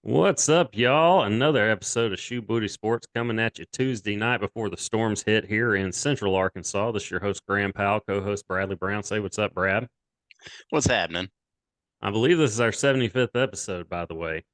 What's up, y'all? Another episode of Shoebooty Sports coming at you Tuesday night before the storms hit here in Central Arkansas. This is your host, Graham Powell, co-host Bradley Brown. Say what's up, Brad. What's happening? I believe this is our 75th episode, by the way.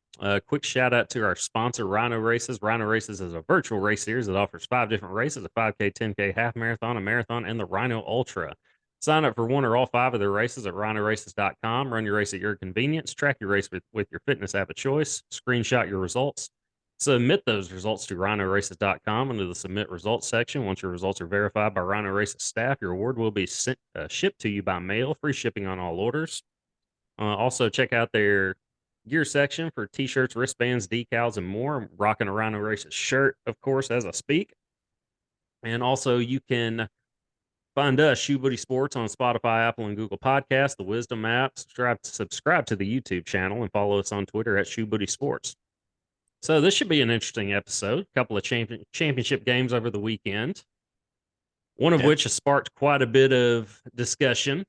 Quick shout out to our sponsor, Rhino Races. Rhino Races is a virtual race series that offers 5 different races: a 5K, 10K, half marathon, a marathon, and the Rhino Ultra. Sign up for one or all 5 of their races at rhinoraces.com. Run your race at your convenience. Track your race with your fitness app of choice. Screenshot your results. Submit those results to rhinoraces.com under the submit results section. Once your results are verified by Rhino Races staff, your award will be shipped to you by mail. Free shipping on all orders. Also, check out their gear section for t-shirts, wristbands, decals, and more. I'm rocking a Rhino Races shirt, of course, as I speak. And also, you can find us, Shoebooty Sports, on Spotify, Apple, and Google Podcasts, the Wisdom app. Subscribe to the YouTube channel, and follow us on Twitter at Shoebooty Sports. So this should be an interesting episode. A couple of championship games over the weekend, one of Yeah. which has sparked quite a bit of discussion,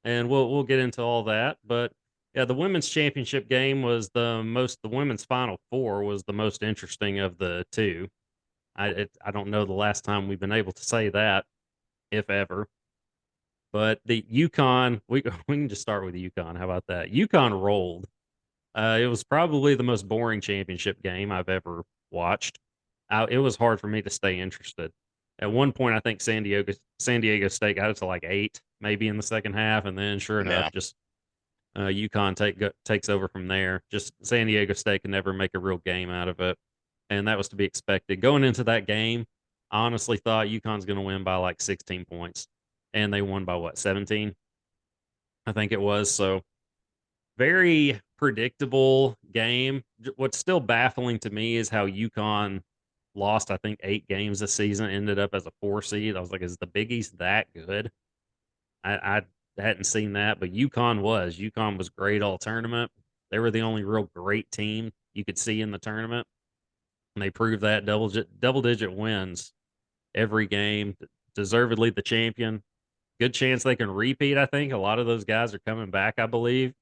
and we'll get into all that. But yeah, the women's championship game was the women's final four was the most interesting of the two. I don't know the last time we've been able to say that, if ever. But the UConn, we can just start with UConn. How about that? UConn rolled. It was probably the most boring championship game I've ever watched. It was hard for me to stay interested. At one point, I think San Diego State got it to like 8, maybe in the second half, and then sure enough, Yeah. just UConn takes over from there. Just San Diego State can never make a real game out of it, and that was to be expected. Going into that game, I honestly thought UConn's going to win by like 16 points, and they won by what, 17? I think it was. So very predictable game. What's still baffling to me is how UConn lost, I think, 8 games this season, ended up as a 4 seed. I was like, is the Big East that good? I hadn't seen that, but UConn was. UConn was great all tournament. They were the only real great team you could see in the tournament. And they proved that double digit wins every game, deservedly the champion. Good chance they can repeat, I think. A lot of those guys are coming back, I believe.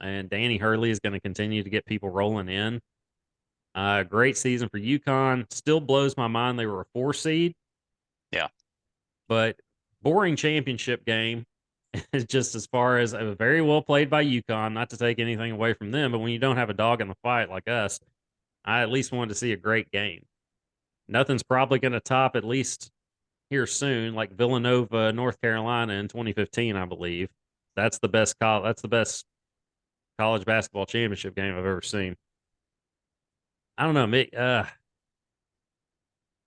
And Danny Hurley is going to continue to get people rolling in. Great season for UConn. Still blows my mind they were a 4 seed, Yeah. but boring championship game. Just as far as very well played by UConn, not to take anything away from them, but when you don't have a dog in the fight like us, I at least wanted to see a great game. Nothing's probably going to top, at least here soon, like Villanova, North Carolina in 2015, I believe. That's the best college basketball championship game I've ever seen. I don't know, Mick.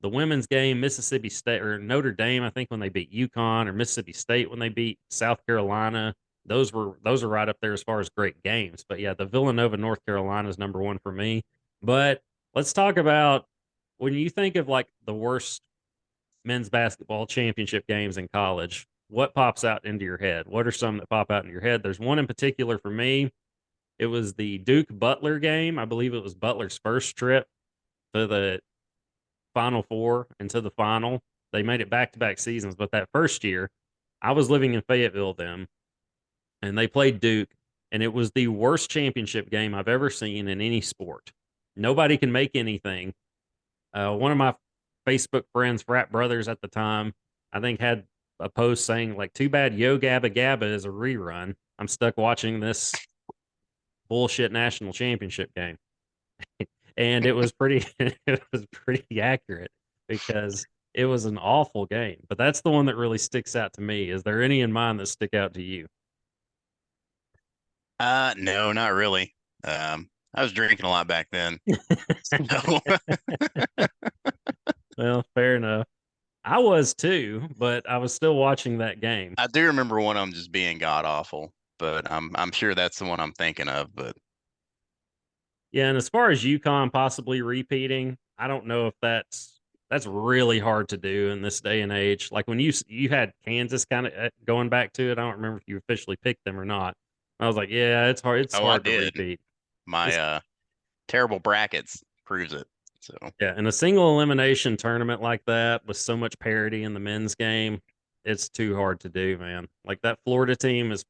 The women's game, Mississippi State or Notre Dame, I think when they beat UConn, or Mississippi State when they beat South Carolina, those are right up there as far as great games. But yeah, the Villanova North Carolina is number one for me. But let's talk about when you think of like the worst men's basketball championship games in college. What pops out into your head? What are some that pop out in your head? There's one in particular for me. It was the Duke Butler game. I believe it was Butler's first trip to the Final Four and to the final. They made it back to back seasons, but that first year, I was living in Fayetteville then, and they played Duke, and it was the worst championship game I've ever seen in any sport. Nobody can make anything. One of my Facebook friends, frat brothers at the time, I think had a post saying like, "Too bad Yo Gabba Gabba is a rerun. I'm stuck watching this bullshit national championship game." And it was pretty it was pretty accurate because it was an awful game. But that's the one that really sticks out to me. Is there any in mind that stick out to you? No, not really. I was drinking a lot back then. So Well, fair enough. I was too, but I was still watching that game. I do remember one of them just being god awful, but I'm sure that's the one I'm thinking of. But Yeah, and as far as UConn possibly repeating, I don't know if that's really hard to do in this day and age. Like when you had Kansas kind of going back to it, I don't remember if you officially picked them or not. I was like, yeah, it's hard. It's oh, I hard to did. repeat. My It's terrible brackets proves it. So Yeah, in a single elimination tournament like that with so much parity in the men's game, it's too hard to do, man. Like that Florida team is,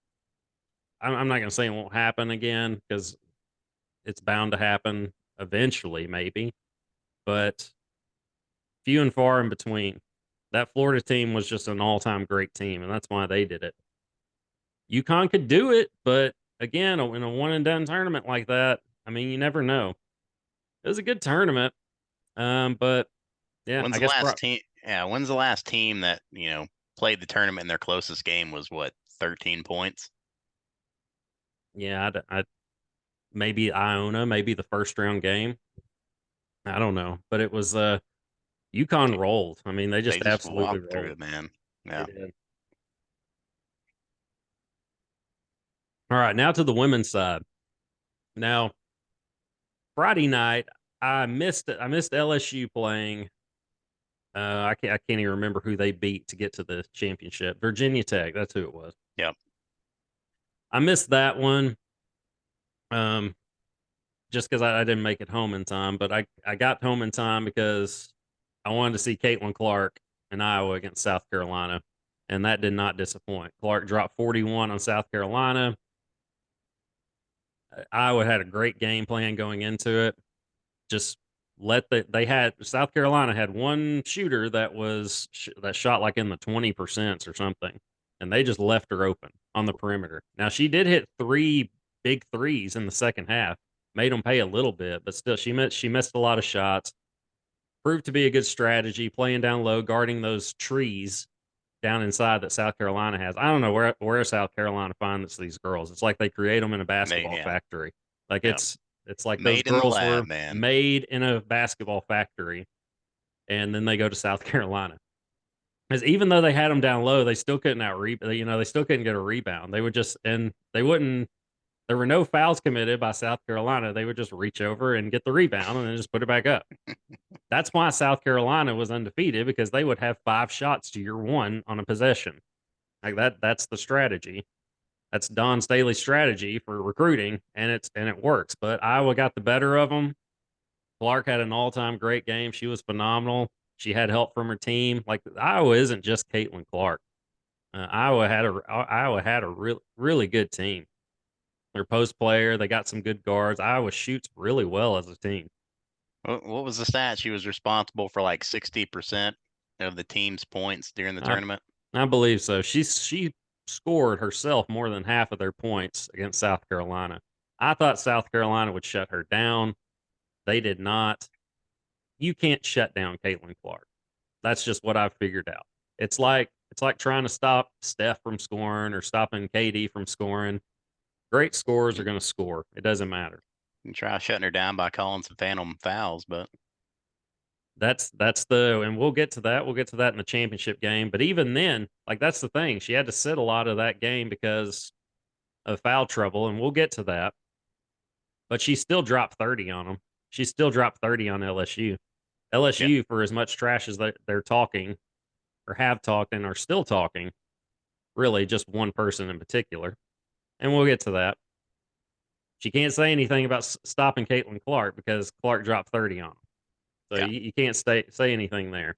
I'm not going to say it won't happen again because It's bound to happen eventually, maybe, but few and far in between. That Florida team was just an all-time great team, and that's why they did it. UConn could do it, but again, in a one and done tournament like that, I mean, you never know. It was a good tournament, but yeah, When's I the guess last team? Yeah, when's the last team that played the tournament and their closest game was what, 13 points? yeah, maybe Iona, maybe the first round game. I don't know, but it was UConn rolled. I mean, they They just just absolutely walked through rolled. it, man. They Yeah. did. All right, now to the women's side. Now, Friday night, I missed it. I missed LSU playing. I can't even remember who they beat to get to the championship. Virginia Tech, that's who it was. Yep. I missed that one. Um, just because I didn't make it home in time, but I got home in time because I wanted to see Caitlin Clark in Iowa against South Carolina, and that did not disappoint. Clark dropped 41 on South Carolina. Iowa had a great game plan going into it. Just they had South Carolina had one shooter that shot like in the 20% or something, and they just left her open on the perimeter. Now she did hit three big threes in the second half, made them pay a little bit, but still she missed a lot of shots. Proved to be a good strategy, playing down low, guarding those trees down inside that South Carolina has. I don't know where South Carolina finds these girls. It's like they create them in a basketball Yeah. factory. Like Yeah. it's like those Made in the girls lab, were man. made in a basketball factory, and then they go to South Carolina. Because even though they had them down low, they still couldn't they still couldn't get a rebound. They would just and they wouldn't. There were no fouls committed by South Carolina. They would just reach over and get the rebound and then just put it back up. That's why South Carolina was undefeated, because they would have 5 shots to your one on a possession. Like that's the strategy. That's Don Staley's strategy for recruiting, and it works. But Iowa got the better of them. Clark had an all-time great game. She was phenomenal. She had help from her team. Like Iowa isn't just Caitlin Clark. Iowa had a really good team. Their post player, they got some good guards. Iowa shoots really well as a team. What was the stat? She was responsible for like 60% of the team's points during the I tournament. I believe so. She scored herself more than half of their points against South Carolina. I thought South Carolina would shut her down. They did not. You can't shut down Caitlin Clark. That's just what I've figured out. It's like trying to stop Steph from scoring or stopping KD from scoring. Great scorers are going to score. It doesn't matter. You try shutting her down by calling some phantom fouls, but And we'll get to that. We'll get to that in the championship game. But even then, like that's the thing. She had to sit a lot of that game because of foul trouble, and we'll get to that. But she still dropped 30 on them. She still dropped 30 on LSU. yeah, LSU, for as much trash as they're talking or have talked and are still talking, really just one person in particular. And we'll get to that. She can't say anything about stopping Caitlin Clark because Clark dropped 30 on them. So yeah. you can't say anything there.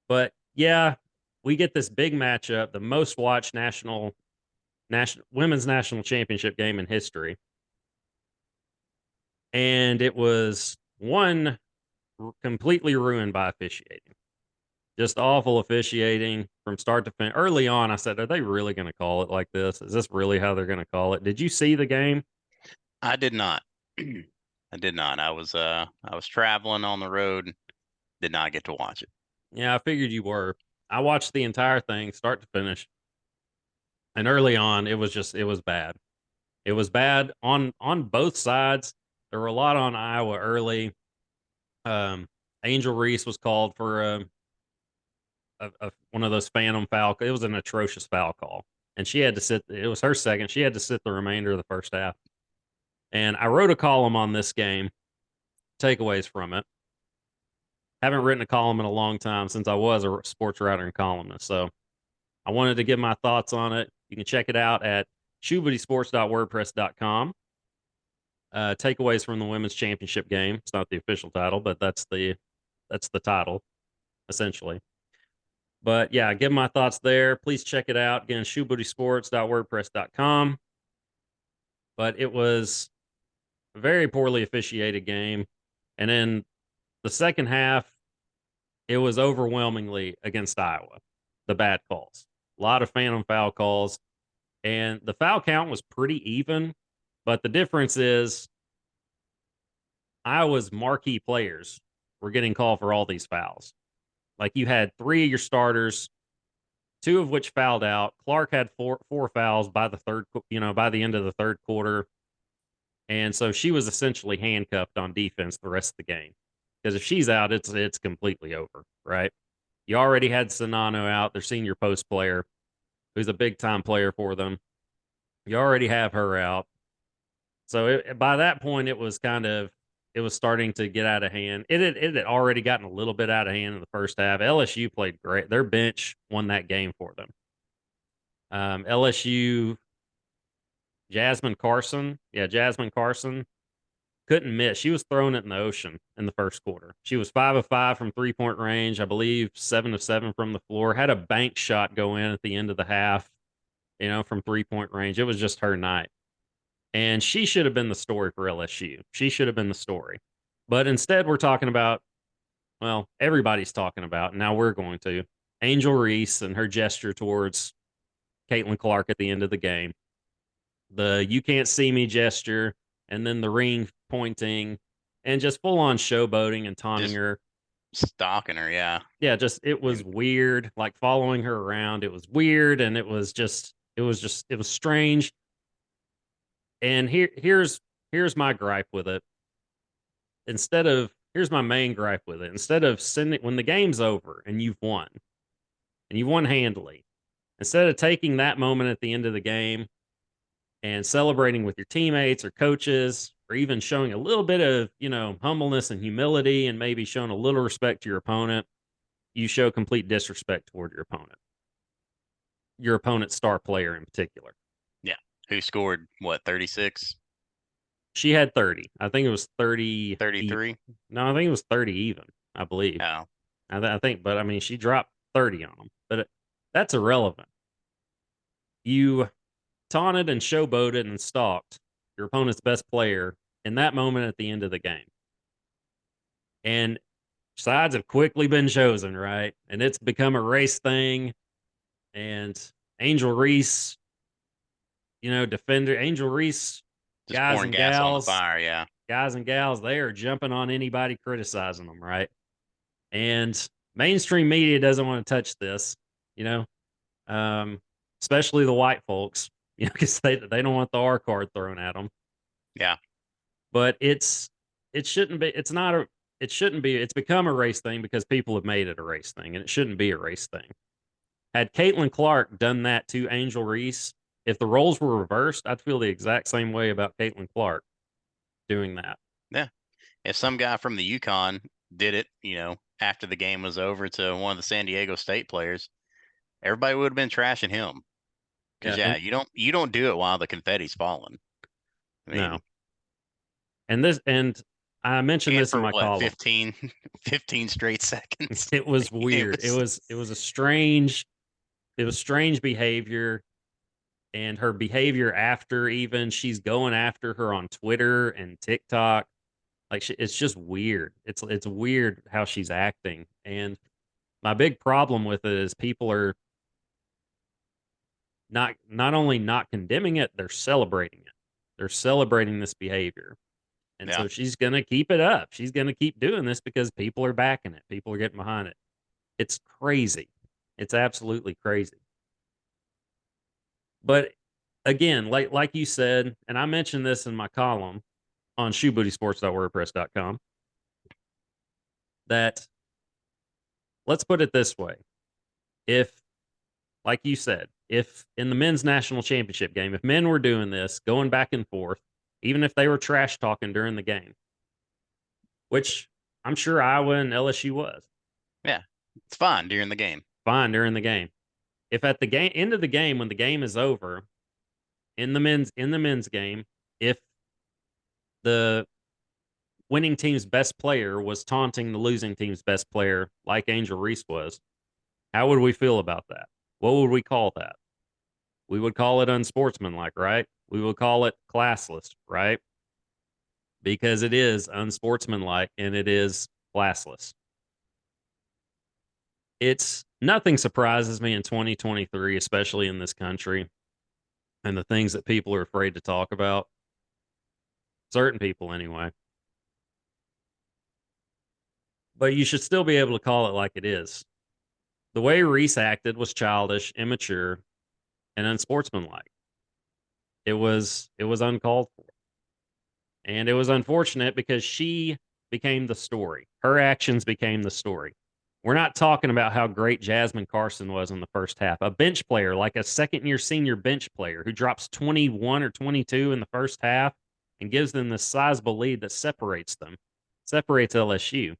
But yeah, we get this big matchup, the most watched national women's national championship game in history. And it was one completely ruined by officiating. Just awful officiating from start to finish. Early on, I said, "Are they really going to call it like this? Is this really how they're going to call it?" Did you see the game? I did not. I did not. I was traveling on the road, did not get to watch it. Yeah, I figured you were. I watched the entire thing, start to finish, and early on, it was bad. It was bad on both sides. There were a lot on Iowa early. Um, Angel Reese was called for one of those phantom foul. It was an atrocious foul call, and she had to sit. It was her second. She had to sit the remainder of the first half. And I wrote a column on this game, takeaways from it. Haven't written a column in a long time since I was a sports writer and columnist. So I wanted to give my thoughts on it. You can check it out at shoebootysports.wordpress.com. Takeaways from the women's championship game. It's not the official title, but that's the title essentially. But yeah, give my thoughts there. Please check it out again. Shoebootysports.wordpress.com. But it was very poorly officiated game. And then the second half, it was overwhelmingly against Iowa, the bad calls. A lot of phantom foul calls. And the foul count was pretty even. But the difference is Iowa's marquee players were getting called for all these fouls. Like you had three of your starters, two of which fouled out. Clark had four fouls by the by the end of the third quarter. And so she was essentially handcuffed on defense the rest of the game. Because if she's out, it's completely over, right? You already had Sonano out, their senior post player, who's a big time player for them. You already have her out. So by that point, it was starting to get out of hand. It had already gotten a little bit out of hand in the first half. LSU played great. Their bench won that game for them. LSU, Jasmine Carson, couldn't miss. She was throwing it in the ocean in the first quarter. She was 5 of 5 from 3-point range, I believe 7 of 7 from the floor. Had a bank shot go in at the end of the half, from 3-point range. It was just her night. And she should have been the story for LSU. She should have been the story. But instead, we're talking about, well, everybody's talking about, and now we're going to, Angel Reese and her gesture towards Caitlin Clark at the end of the game. The "you can't see me" gesture, and then the ring pointing, and just full on showboating and taunting Just her. stalking her, yeah. Yeah, just it was weird, like following her around. It was weird, and it was strange. And here's my gripe with it. Here's my main gripe with it. Instead of sending when the game's over and you've won, and you've won handily, instead of taking that moment at the end of the game and celebrating with your teammates or coaches, or even showing a little bit of, humbleness and humility and maybe showing a little respect to your opponent, you show complete disrespect toward your opponent's star player in particular. Yeah. Who scored what, 36? She had 30. I think it was 30. 33? No, I think it was 30 even, I believe. Oh. I think, but I mean, she dropped 30 on them. But that's irrelevant. You taunted and showboated and stalked your opponent's best player in that moment at the end of the game. And sides have quickly been chosen, right? And it's become a race thing. And Angel Reese, defender, Angel Reese, Just guys pouring and gas on the gals, fire, yeah. guys and gals, they are jumping on anybody criticizing them, right? And mainstream media doesn't want to touch this, you know, especially the white folks, because they don't want the R card thrown at them. Yeah. But it shouldn't be. It's not a. It shouldn't be. It's become a race thing because people have made it a race thing, and it shouldn't be a race thing. Had Caitlin Clark done that to Angel Reese, if the roles were reversed, I'd feel the exact same way about Caitlin Clark doing that. Yeah. If some guy from the UConn did it, after the game was over to one of the San Diego State players, everybody would have been trashing him. Because you don't do it while the confetti's falling. I mean, no. And I mentioned this in my what, column. 15 straight seconds. It was weird. It was strange behavior, and her behavior after, even she's going after her on Twitter and TikTok. Like it's just weird. It's weird how she's acting. And my big problem with it is people are not only not condemning it, they're celebrating it. They're celebrating this behavior. And so she's going to keep it up. She's going to keep doing this because people are backing it. People are getting behind it. It's crazy. It's absolutely crazy. But again, like you said, and I mentioned this in my column on shoebootysports.wordpress.com, that let's put it this way. If, like you said, if in the men's national championship game, if men were doing this, going back and forth, even if they were trash talking during the game, which I'm sure Iowa and LSU was. Yeah, it's fine during the game. Fine during the game. If at the end of the game, when the game is over, in the men's game, if the winning team's best player was taunting the losing team's best player, like Angel Reese was, how would we feel about that? What would we call that? We would call it unsportsmanlike, right? We would call it classless, right? because it is unsportsmanlike and it is classless. It's nothing surprises me in 2023, especially in this country, and the things that people are afraid to talk about. Certain people, anyway. But you should still be able to call it like it is. The way Reese acted was childish, immature, and unsportsmanlike. It was uncalled for. And it was unfortunate because she became the story. Her actions became the story. We're not talking about how great Jasmine Carson was in the first half. A bench player, like a second year senior bench player who drops 21 or 22 in the first half and gives them this sizable lead that separates them, separates LSU.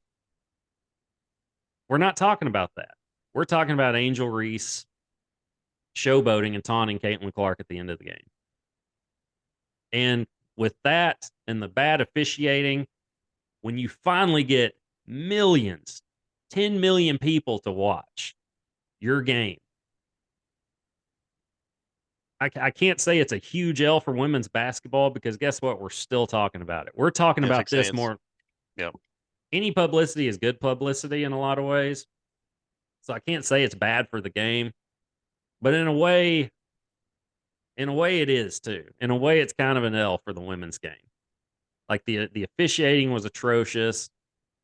We're not talking about that. We're talking about Angel Reese showboating and taunting Caitlin Clark at the end of the game. And with that and the bad officiating, when you finally get millions, 10 million people to watch your game, I can't say it's a huge L for women's basketball because guess what? We're still talking about it. We're talking about this more. Yep. Any publicity is good publicity in a lot of ways. So I can't say it's bad for the game, but in a way it is too. In a way, it's kind of an L for the women's game. Like the officiating was atrocious,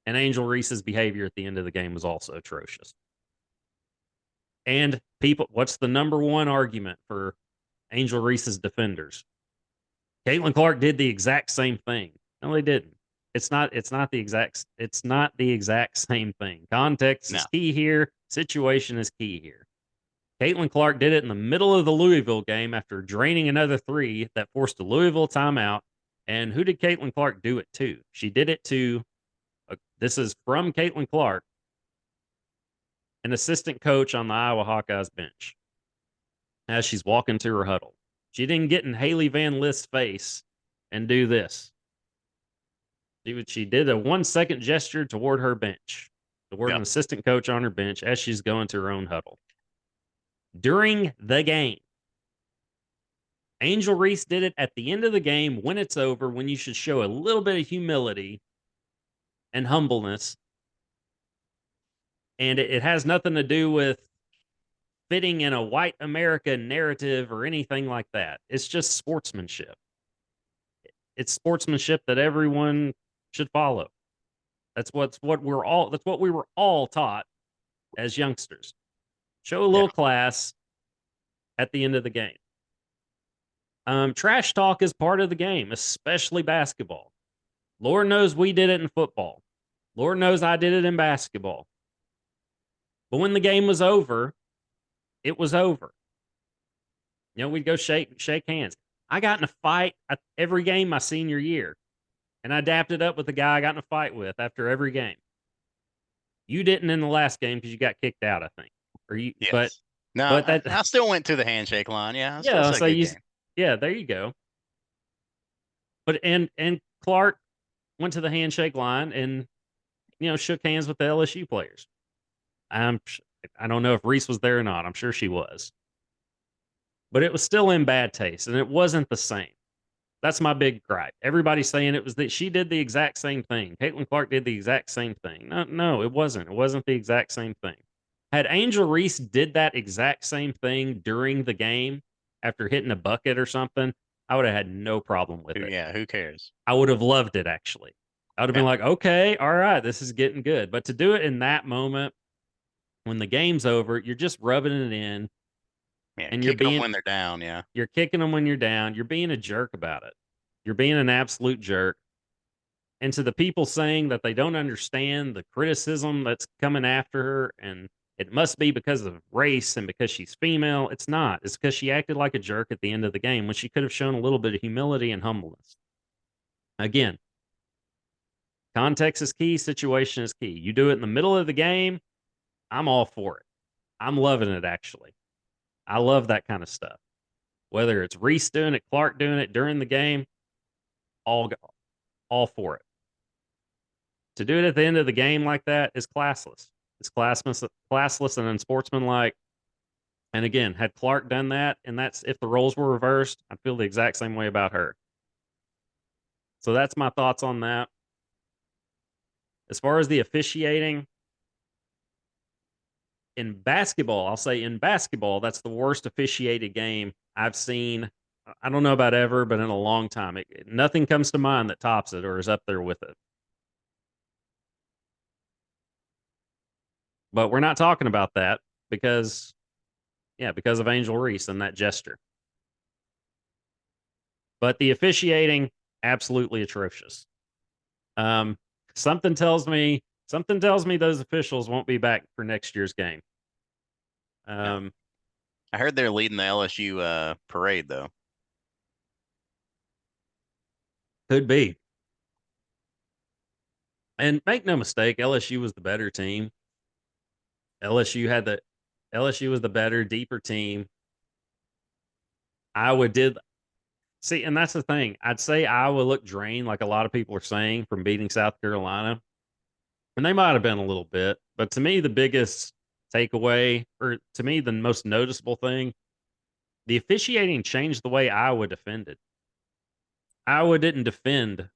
and Angel Reese's behavior at the end of the game was also atrocious. And people, what's the number one argument for Angel Reese's defenders? Caitlin Clark did the exact same thing. No, they didn't. It's not the exact same thing. Context is key here. Situation is key here. Caitlin Clark did it in the middle of the Louisville game after draining another three that forced a Louisville timeout. And who did Caitlin Clark do it to? She did it to, this is from Caitlin Clark, an assistant coach on the Iowa Hawkeyes bench, as she's walking to her huddle. She didn't get in Haley Van List's face and do this. She did a 1 second gesture toward her bench, toward an assistant coach on her bench as she's going to her own huddle. During the game, Angel Reese did it at the end of the game when it's over, when you should show a little bit of humility and humbleness. And it has nothing to do with fitting in a white America narrative or anything like that. It's just sportsmanship. It's sportsmanship that everyone should follow. That's what we were all taught as youngsters. Show a little class at the end of the game. Trash talk is part of the game, especially basketball. Lord knows we did it in football. Lord knows I did it in basketball. But when the game was over, it was over. You know, we'd go shake hands. I got in a fight at every game my senior year, and I dapped it up with the guy I got in a fight with after every game. You didn't in the last game because you got kicked out, I think. Or you, yes. but no, but that, I still went to the handshake line. Yeah, yeah. So yeah, there you go. But and Clark went to the handshake line and shook hands with the LSU players. I don't know if Reese was there or not. I'm sure she was. But it was still in bad taste, and it wasn't the same. That's my big gripe. Everybody's saying it was that she did the exact same thing. Caitlin Clark did the exact same thing. No, it wasn't. It wasn't the exact same thing. Had Angel Reese did that exact same thing during the game after hitting a bucket or something, I would have had no problem with it. Yeah, who cares? I would have loved it, actually. I would have been like, okay, all right, this is getting good. But to do it in that moment, when the game's over, you're just rubbing it in. Yeah, and you're kicking them when they're down. Yeah, you're kicking them when you're down. You're being a jerk about it. You're being an absolute jerk. And to the people saying that they don't understand the criticism that's coming after her, and it must be because of race and because she's female, it's not. It's because she acted like a jerk at the end of the game when she could have shown a little bit of humility and humbleness. Again, context is key. Situation is key. You do it in the middle of the game, I'm all for it. I'm loving it, actually. I love that kind of stuff. Whether it's Reese doing it, Clark doing it during the game, all for it. To do it at the end of the game like that is classless. It's classless and unsportsmanlike. And again, had Clark done that, and that's if the roles were reversed, I'd feel the exact same way about her. So that's my thoughts on that. As far as the officiating in basketball, I'll say in basketball, that's the worst officiated game I've seen. I don't know about ever, but in a long time. Nothing comes to mind that tops it or is up there with it. But we're not talking about that because, because of Angel Reese and that gesture. But the officiating, absolutely atrocious. Um, something tells me those officials won't be back for next year's game. Yeah. I heard they're leading the LSU parade though. Could be. And make no mistake, LSU was the better team. LSU was the better, deeper team. Iowa did see, and that's the thing. I'd say Iowa looked drained, like a lot of people are saying, from beating South Carolina. And they might have been a little bit, but to me, the biggest takeaway, or to me, the most noticeable thing, the officiating changed the way Iowa defended. Iowa didn't defend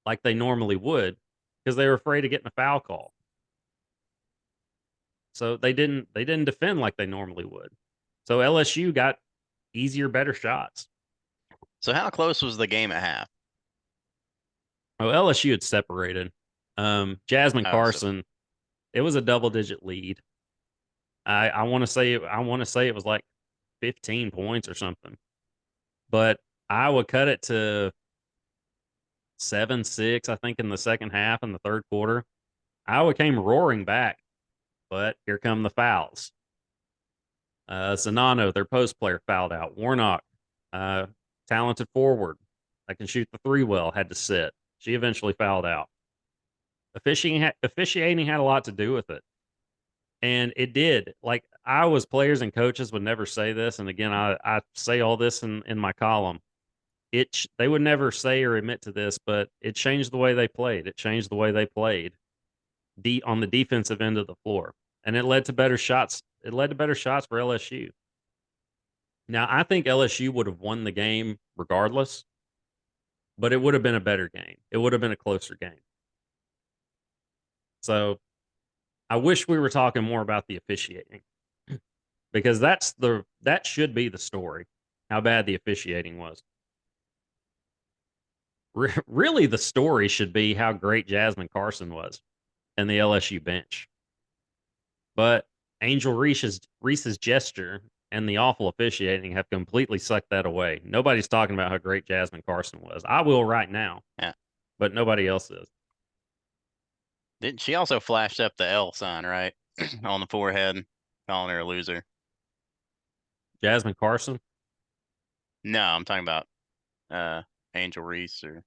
like they normally would because they were afraid of getting a foul call. So they didn't defend like they normally would. So LSU got easier, better shots. So how close was the game at half? Oh, LSU had separated. Jasmine Oh, so Carson, it was a double digit lead. I want to say it was like 15 points or something. But Iowa cut it to 7-6, I think, in the second half in the third quarter. Iowa came roaring back, but here come the fouls. Zanano, their post player, fouled out. Warnock, talented forward that can shoot the three well, had to sit. She eventually fouled out. Officiating had a lot to do with it. And it did. Like Iowa's players and coaches would never say this. And again, I say all this in my column. They would never say or admit to this, but it changed the way they played. It changed the way they played on the defensive end of the floor. And it led to better shots. It led to better shots for LSU. Now, I think LSU would have won the game regardless, but it would have been a better game. It would have been a closer game. So I wish we were talking more about the officiating because that should be the story, how bad the officiating was. Really, the story should be how great Jasmine Carson was and the LSU bench. But Angel Reese's gesture and the awful officiating have completely sucked that away. Nobody's talking about how great Jasmine Carson was. I will right now, yeah. but nobody else is. Didn't she also flashed up the L sign, right? On the forehead, calling her a loser. Jasmine Carson? No, I'm talking about Angel Reese or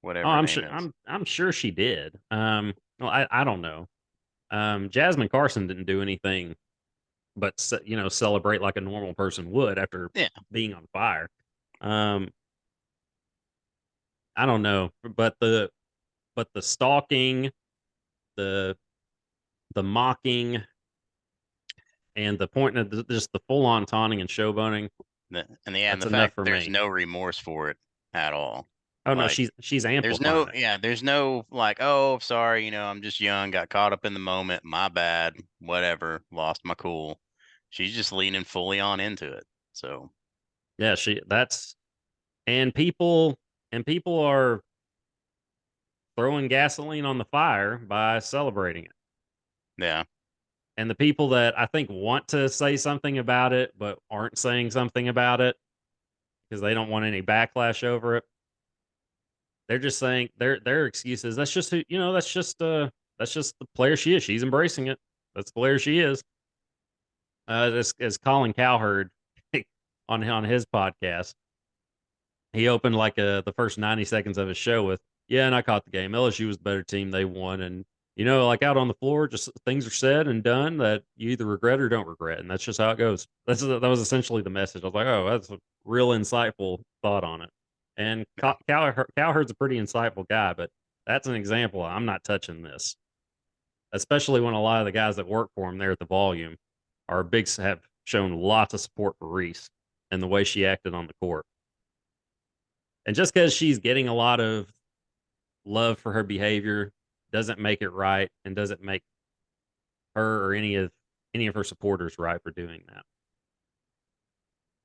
Oh, whatever her I'm name sure. is. I'm sure she did. Well, I don't know. Jasmine Carson didn't do anything but celebrate like a normal person would after Yeah. being on fire. Um, I don't know, but the stalking, the mocking, and the pointing at just the full on taunting and showboating. And That's the enough fact for there's me. no remorse for it at all. Oh no, Like she's amplifying it. there's no like, oh, sorry, I'm just young, got caught up in the moment, my bad, whatever, lost my cool. She's just leaning fully on into it. So Yeah, and people are throwing gasoline on the fire by celebrating it. yeah. And the people that I think want to say something about it but aren't saying something about it because they don't want any backlash over it. They're just saying their excuses. That's just who that's just the player she is. She's embracing it. That's the player she is. As Colin Cowherd on his podcast, he opened like the first 90 seconds of his show with, yeah, and I caught the game. LSU was the better team. They won. And, like out on the floor, just things are said and done that you either regret or don't regret. And that's just how it goes. That was essentially the message. I was like, oh, that's a real insightful thought on it. And Cowherd's a pretty insightful guy, but that's an example. I'm not touching this, especially when a lot of the guys that work for him there at the volume have shown lots of support for Reese and the way she acted on the court. And just because she's getting a lot of love for her behavior doesn't make it right, and doesn't make her or any of her supporters right for doing that.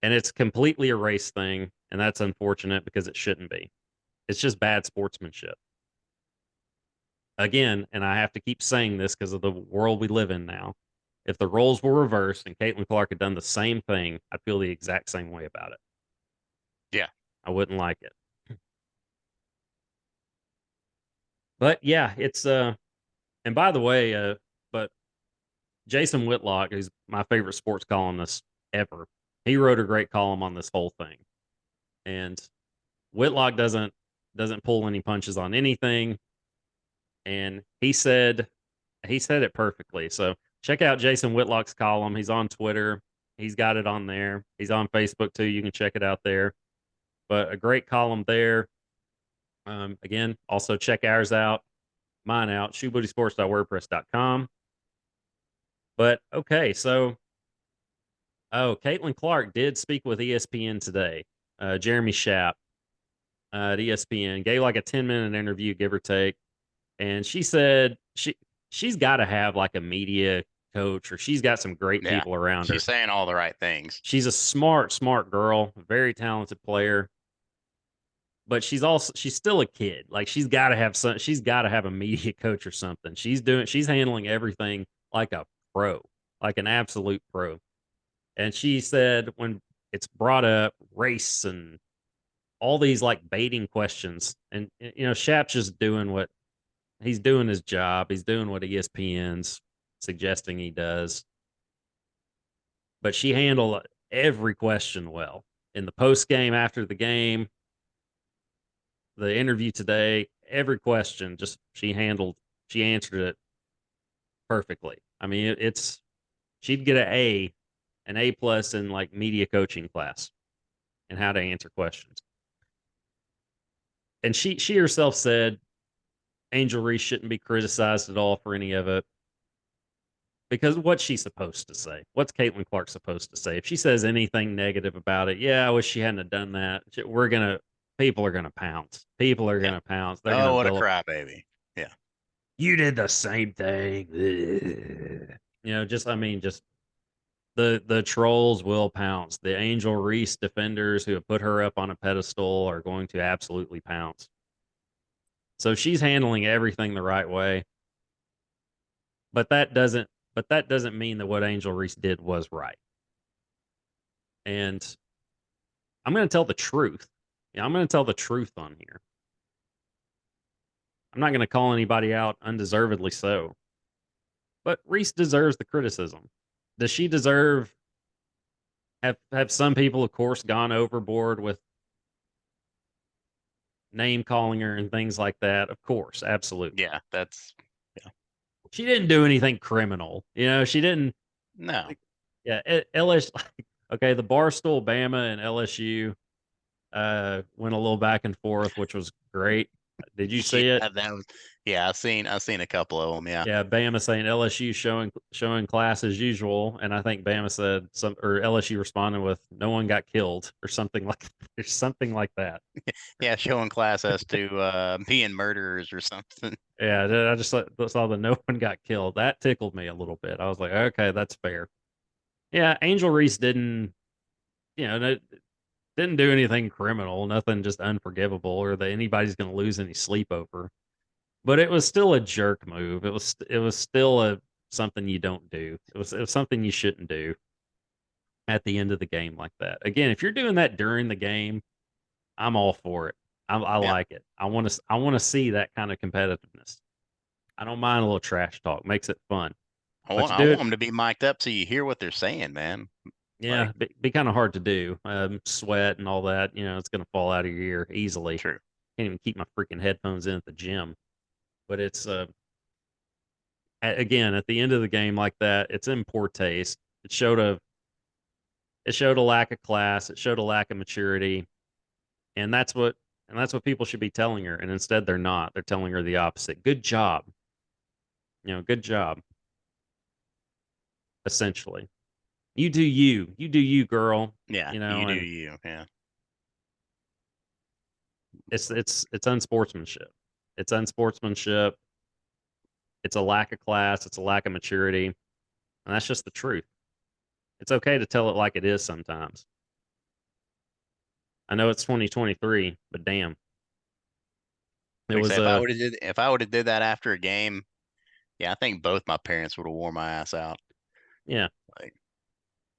And it's completely a race thing, and that's unfortunate because it shouldn't be. It's just bad sportsmanship. Again, and I have to keep saying this because of the world we live in now. If the roles were reversed and Caitlin Clark had done the same thing, I'd feel the exact same way about it. Yeah. I wouldn't like it. But yeah, it's and by the way, but Jason Whitlock, who's my favorite sports columnist ever, he wrote a great column on this whole thing. And Whitlock doesn't pull any punches on anything. And he said it perfectly. So check out Jason Whitlock's column. He's on Twitter. He's got it on there. He's on Facebook too. You can check it out there. But a great column there. Again, also check ours out, mine out, shoebootysports.wordpress.com. But okay, so Caitlin Clark did speak with ESPN today. Jeremy Schaap at ESPN gave like a 10-minute interview, give or take, and she said she's got to have like a media coach, or she's got some great Yeah. people around her. She's saying all the right things. She's a smart girl, very talented player, but she's still a kid. Like she's got to have a media coach or something. She's handling everything like a pro, like an absolute pro. And she said when it's brought up race and all these like baiting questions, and Shap's just doing what he's doing his job. He's doing what ESPN's suggesting he does. But she handled every question well. In the post game, after the game, the interview today, every question she answered it perfectly. I mean, she'd get an A plus in like media coaching class and how to answer questions. And she herself said Angel Reese shouldn't be criticized at all for any of it. Because what's she supposed to say? What's Caitlin Clark supposed to say? If she says anything negative about it, yeah, I wish she hadn't have done that. People are gonna pounce. People are gonna pounce. They're Oh, gonna what a build. crybaby. Yeah. You did the same thing. Just the trolls will pounce. The Angel Reese defenders who have put her up on a pedestal are going to absolutely pounce. So she's handling everything the right way. But that doesn't mean that what Angel Reese did was right. And I'm going to tell the truth. Yeah, I'm going to tell the truth on here. I'm not going to call anybody out undeservedly so. But Reese deserves the criticism. Does she deserve have some people, of course, gone overboard with name calling her and things like that? Of course, absolutely. Yeah, She didn't do anything criminal. She didn't. no. Yeah, LSU. Okay, the Barstool Bama and LSU went a little back and forth, which was great. Did you see it? I've seen a couple of them. Yeah. Yeah, Bama saying LSU showing class as usual, and I think Bama said or LSU responded with "No one got killed" or something like that. Yeah, showing class as to being murderers or something. Yeah, I just saw the "No one got killed." That tickled me a little bit. I was like, okay, that's fair. Yeah, Angel Reese didn't do anything criminal, nothing just unforgivable, or that anybody's going to lose any sleep over. But it was still a jerk move. It was still something you don't do. It was something you shouldn't do at the end of the game like that. Again, if you're doing that during the game, I'm all for it. I Yeah. like it. I want to see that kind of competitiveness. I don't mind a little trash talk. Makes it fun. But to I do want it, them to be mic'd up so you hear what they're saying, man. yeah, Like, be kind of hard to do. Sweat and all that. It's going to fall out of your ear easily. true. Can't even keep my freaking headphones in at the gym. But it's again at the end of the game like that, it's in poor taste. It showed a lack of class. It showed a lack of maturity, and that's what people should be telling her. And instead, they're not. They're telling her the opposite. Good job. Good job. Essentially, you do you. You do you, girl. Yeah, you do And you. Yeah. It's unsportsmanship. It's unsportsmanship. It's a lack of class. It's a lack of maturity, and that's just the truth. It's okay to tell it like it is sometimes. I know it's 2023, but damn, it Like I was say, if I would have did that after a game, yeah, I think both my parents would have worn my ass out. yeah. Like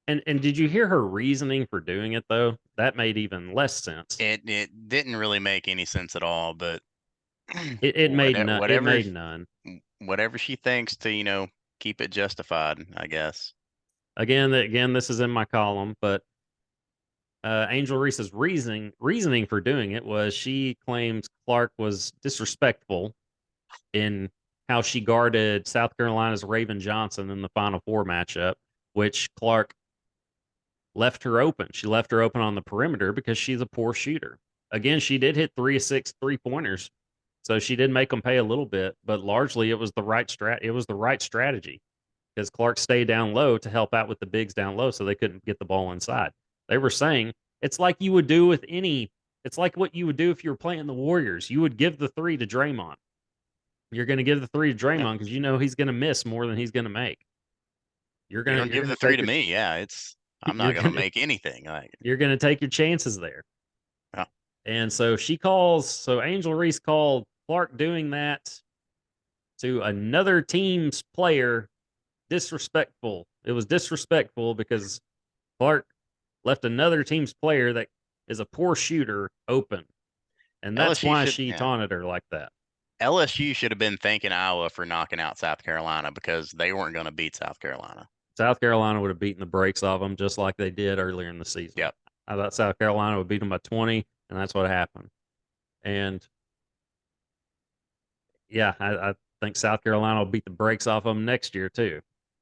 And did you hear her reasoning for doing it though? That made even less sense. it didn't really make any sense at all, but It made none. It whatever made none. whatever she thinks to, keep it justified, I guess. Again, this is in my column, but Angel Reese's reasoning for doing it was she claims Clark was disrespectful in how she guarded South Carolina's Raven Johnson in the Final Four matchup, which Clark left her open. She left her open on the perimeter because she's a poor shooter. Again, she did hit 3 of 6 3-pointers, so she did make them pay a little bit, but largely it was the right strategy because Clark stayed down low to help out with the bigs down low, so they couldn't get the ball inside. They were saying it's like you would do with any. It's like what you would do if you were playing the Warriors. You would give the three to Draymond. You're going to give the three to Yeah. Draymond because you know he's going to miss more than he's going to make. You're gonna You're give going the to three take to your me. Yeah, I'm you're not gonna going to make anything. Like, you're going to take your chances there. yeah. And so Angel Reese called Clark doing that to another team's player disrespectful. It was disrespectful because Clark left another team's player that is a poor shooter open. And that's LSU why should, she yeah. taunted her like that. LSU should have been thanking Iowa for knocking out South Carolina because they weren't going to beat South Carolina. South Carolina would have beaten the brakes off them just like they did earlier in the season. Yep. I thought South Carolina would beat them by 20, and that's what happened. And yeah, I think South Carolina will beat the brakes off of them next year too,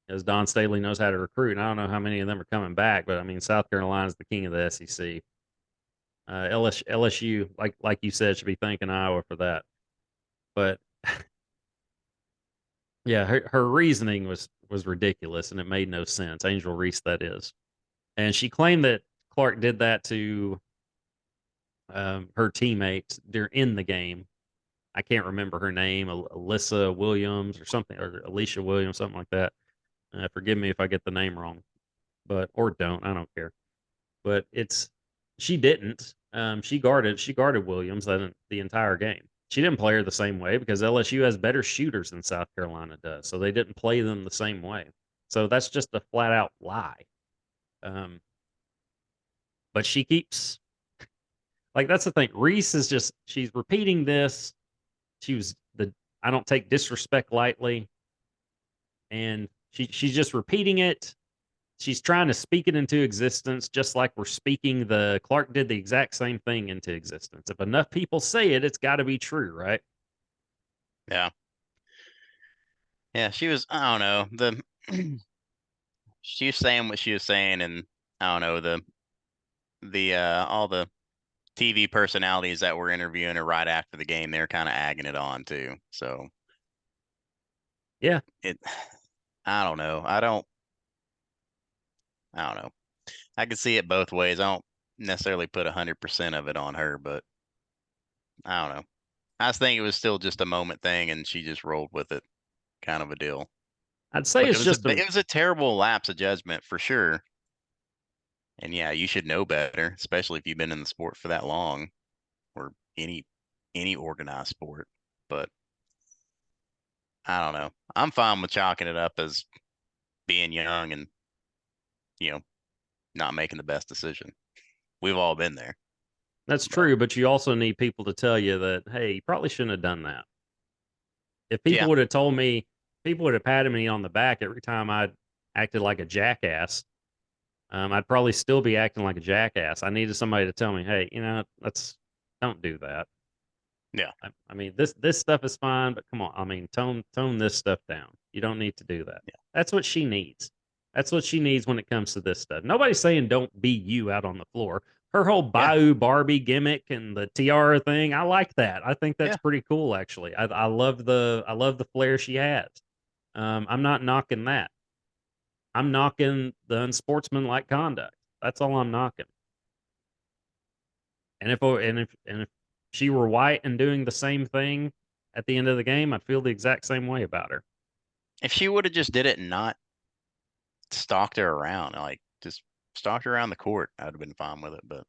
as Don Staley knows how to recruit. And I don't know how many of them are coming back, but I mean South Carolina is the king of the SEC. LSU, like you said, should be thanking Iowa for that. But yeah, her reasoning was ridiculous and it made no sense. Angel Reese, that is, and she claimed that Clark did that to her teammates in the game. I can't remember her name, Alyssa Williams or something, or Alicia Williams, something like that. Forgive me if I get the name wrong, but or don't. I don't care. But she didn't. She guarded Williams the entire game. She didn't play her the same way because LSU has better shooters than South Carolina does, so they didn't play them the same way. So that's just a flat out lie. Um, but she keeps like that's the thing. Reese is just she's repeating this. She was the I don't take disrespect lightly, and she's just repeating it. She's trying to speak it into existence, just like we're speaking the Clark did the exact same thing into existence. If enough people say it, it's got to be true, right? Yeah. Yeah. She was. I don't know. She was saying what she was saying, and I don't know the all the TV personalities that were interviewing her right after the game. They're kind of agging it on too. So Yeah, it. I don't know. I don't know. I can see it both ways. I don't necessarily put 100% of it on her, but I don't know. I just think it was still just a moment thing, and she just rolled with it, kind of a deal. I'd say But it's just a it was a terrible lapse of judgment for sure. And yeah, you should know better, especially if you've been in the sport for that long, or any organized sport. But I don't know. I'm fine with chalking it up as being young and you know not making the best decision. We've all been there, that's but true, but you also need people to tell you that hey, you probably shouldn't have done that. If people yeah, would have told me, people would have patted me on the back every time I acted like a jackass. I'd probably still be acting like a jackass. I needed somebody to tell me, hey, let's don't do that. yeah, I mean, this stuff is fine, but come on. I mean, tone this stuff down. You don't need to do that. yeah, That's what she needs. That's what she needs when it comes to this stuff. Nobody's saying don't be you out on the floor. Her whole yeah, Bayou Barbie gimmick and the tiara thing, I like that. I think that's yeah. pretty cool, actually. I love the flair she has. I'm not knocking that. I'm knocking the unsportsmanlike conduct. That's all I'm knocking. And if she were white and doing the same thing at the end of the game, I'd feel the exact same way about her. If she would have just did it and not stalked her around, like just stalked her around the court, I would have been fine with it. But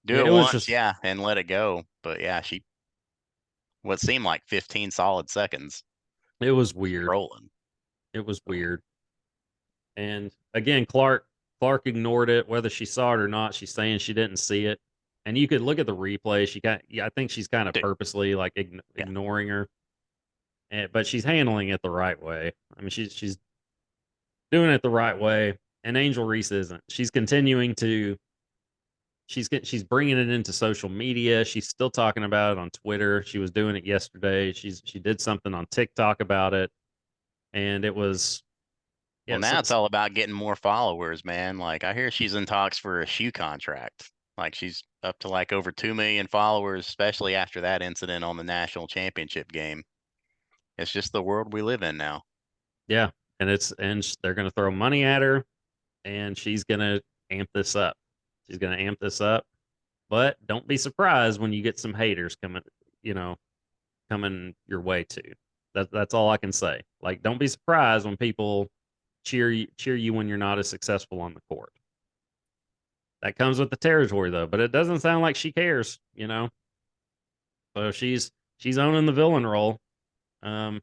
do Yeah, it it was once, just yeah, and let it go. But yeah, she what seemed like 15 solid seconds it was was weird. rolling. It was weird. And again, Clark ignored it, whether she saw it or not. She's saying she didn't see it. And you could look at the replay. She got, yeah, I think she's kind of Dude, purposely like yeah. ignoring her, but she's handling it the right way. I mean, she's doing it the right way. And Angel Reese isn't. She's continuing to. She's bringing it into social media. She's still talking about it on Twitter. She was doing it yesterday. She did something on TikTok about it, and it was Well, yeah. now it's all about getting more followers, man. Like I hear she's in talks for a shoe contract. Like she's up to like over 2 million followers, especially after that incident on the national championship game. It's just the world we live in now. yeah, and they're going to throw money at her, and she's going to amp this up. She's going to amp this up, but don't be surprised when you get some haters coming, you know, coming your way too. That's all I can say. Like, don't be surprised when people cheer you when you're not as successful on the court. That comes with the territory though, but it doesn't sound like she cares, you know. So she's owning the villain role. Um,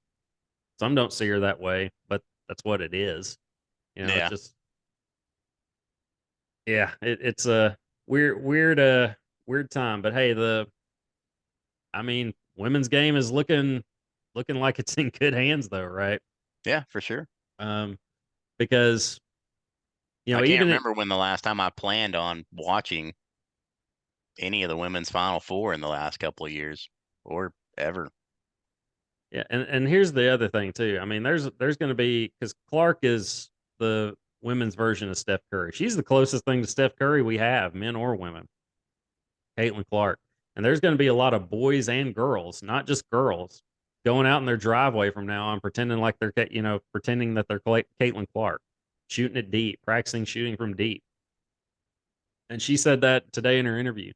some don't see her that way, but that's what it is. You know, it's Yeah. just yeah, it's a weird time. But hey, I mean, women's game is looking like it's in good hands though, right? Yeah, for sure. Um, because I can't even it, remember when the last time I planned on watching any of the women's Final Four in the last couple of years or ever. yeah, and here's the other thing too. I mean, there's going to be because Clark is the women's version of Steph Curry. She's the closest thing to Steph Curry we have, men or women. Caitlin Clark, and there's going to be a lot of boys and girls, not just girls, going out in their driveway from now on, pretending like they're pretending that they're Caitlin Clark, shooting it deep, practicing shooting from deep. And she said that today in her interview.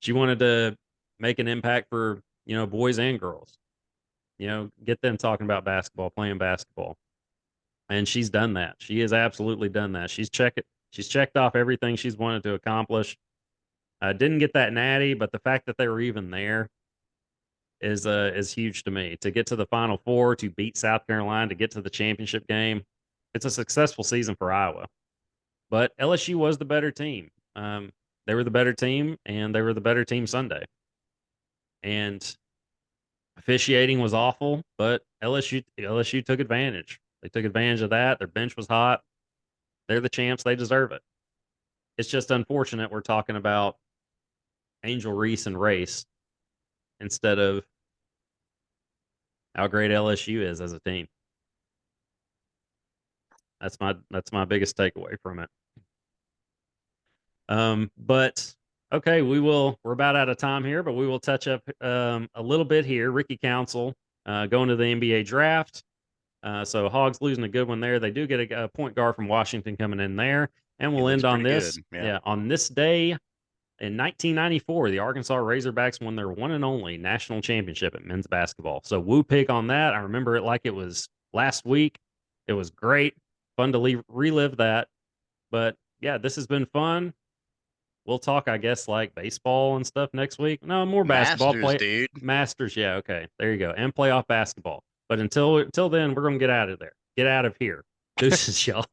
She wanted to make an impact for boys and girls. Get them talking about basketball, playing basketball. And she's done that. She has absolutely done that. She's checked off everything she's wanted to accomplish. Didn't get that natty, but the fact that they were even there is huge to me. To get to the Final Four, to beat South Carolina, to get to the championship game, it's a successful season for Iowa. But LSU was the better team. They were the better team, and they were the better team Sunday. And officiating was awful, but LSU took advantage. They took advantage of that. Their bench was hot. They're the champs. They deserve it. It's just unfortunate we're talking about Angel Reese and race instead of how great LSU is as a team. That's my biggest takeaway from it. But okay, we're about out of time here, but we will touch up a little bit here. Ricky Council going to the NBA draft. So Hogs losing a good one there. They do get a point guard from Washington coming in there. And He we'll looks end on pretty this. good. Yeah. Yeah, on this day in 1994, the Arkansas Razorbacks won their one and only national championship at men's basketball. So woo pig on that. I remember it like it was last week. It was great. Fun to relive that. But yeah, this has been fun. We'll talk, I guess, like baseball and stuff next week. No, more basketball. Masters, Play dude. Masters. Yeah, okay. There you go. And playoff basketball. But until then, we're gonna get out of there. Get out of here. Deuces, y'all.